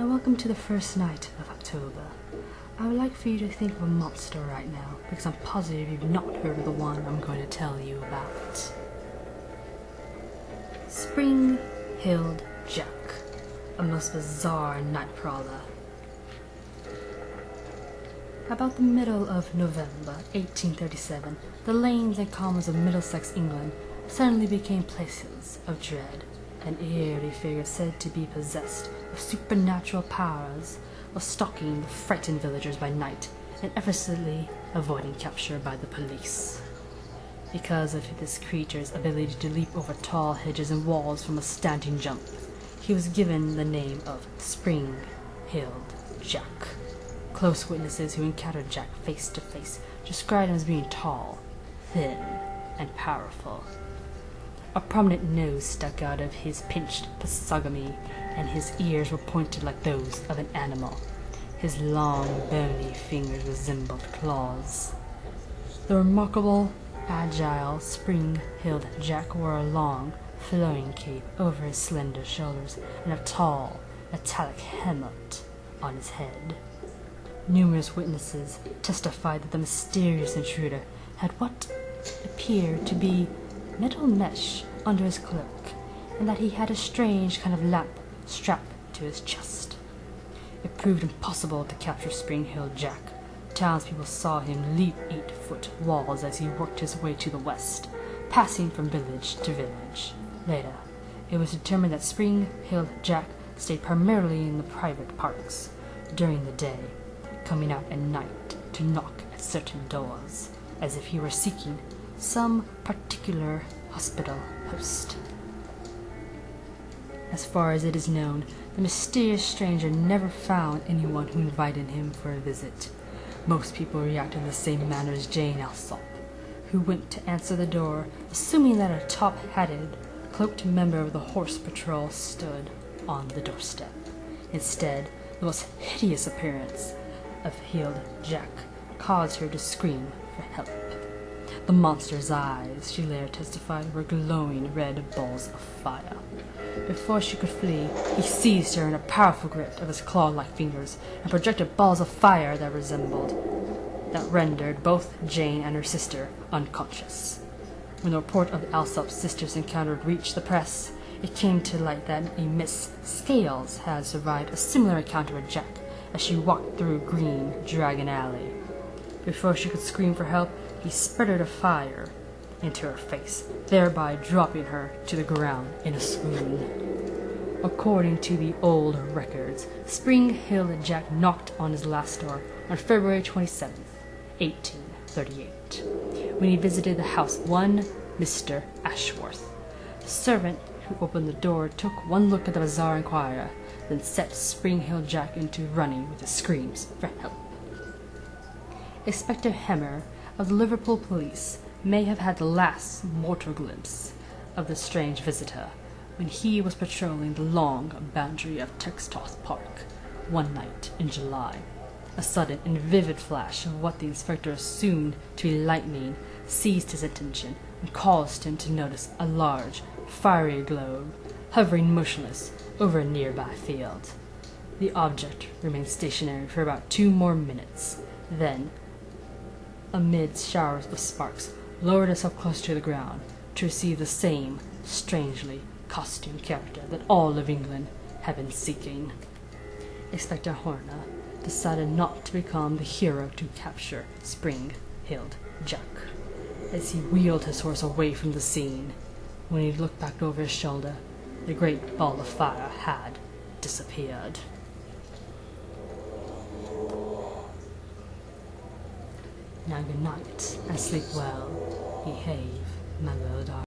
welcome to the first night of October. I would like for you to think of a monster right now, because I'm positive you've not heard of the one I'm going to tell you about. Springheeled Jack, a most bizarre night prowler. About the middle of November 1837, the lanes and commons of Middlesex, England, suddenly became places of dread. An eerie figure said to be possessed of supernatural powers was stalking the frightened villagers by night and effortlessly avoiding capture by the police. Because of this creature's ability to leap over tall hedges and walls from a standing jump, he was given the name of Springheeled Jack. Close witnesses who encountered Jack face to face described him as being tall, thin, and powerful. A prominent nose stuck out of his pinched physiognomy, and his ears were pointed like those of an animal. His long, bony fingers resembled claws. The remarkable, agile, spring-heeled Jack wore a long, flowing cape over his slender shoulders and a tall, metallic helmet on his head. Numerous witnesses testified that the mysterious intruder had what appeared to be metal mesh under his cloak, and that he had a strange kind of lamp strapped to his chest. It proved impossible to capture Springheeled Jack. Townspeople saw him leap 8-foot walls as he worked his way to the west, passing from village to village. Later, it was determined that Springheeled Jack stayed primarily in the private parks during the day, coming out at night to knock at certain doors, as if he were seeking some particular hospital host. As far as it is known, the mysterious stranger never found anyone who invited him for a visit. Most people reacted in the same manner as Jane Alsop, who went to answer the door, assuming that a top-hatted, cloaked member of the horse patrol stood on the doorstep. Instead, the most hideous appearance of Heeled Jack caused her to scream for help. The monster's eyes, she later testified, were glowing red balls of fire. Before she could flee, he seized her in a powerful grip of his claw-like fingers and projected balls of fire that rendered both Jane and her sister unconscious. When the report of the Alsop sisters' encounter reached the press, it came to light that a Miss Scales had survived a similar encounter with Jack as she walked through Green Dragon Alley. Before she could scream for help, he spurted a fire into her face, thereby dropping her to the ground in a swoon. According to the old records, Springheeled Jack knocked on his last door on February 27th, 1838, when he visited the house of one Mr. Ashworth. The servant who opened the door took one look at the bizarre inquirer, then set Springheeled Jack into running with his screams for help. Inspector Hemmer of the Liverpool police may have had the last mortal glimpse of the strange visitor when he was patrolling the long boundary of Textoth Park one night in July. A sudden and vivid flash of what the inspector assumed to be lightning seized his attention and caused him to notice a large, fiery globe hovering motionless over a nearby field. The object remained stationary for about 2 more minutes, then, amid showers of sparks, lowered itself close to the ground to receive the same strangely costumed character that all of England had been seeking. Inspector Horner decided not to become the hero to capture Springheeled Jack, as he wheeled his horse away from the scene. When he looked back over his shoulder, the great ball of fire had disappeared. Now good night, and sleep well. Behave, my little darling.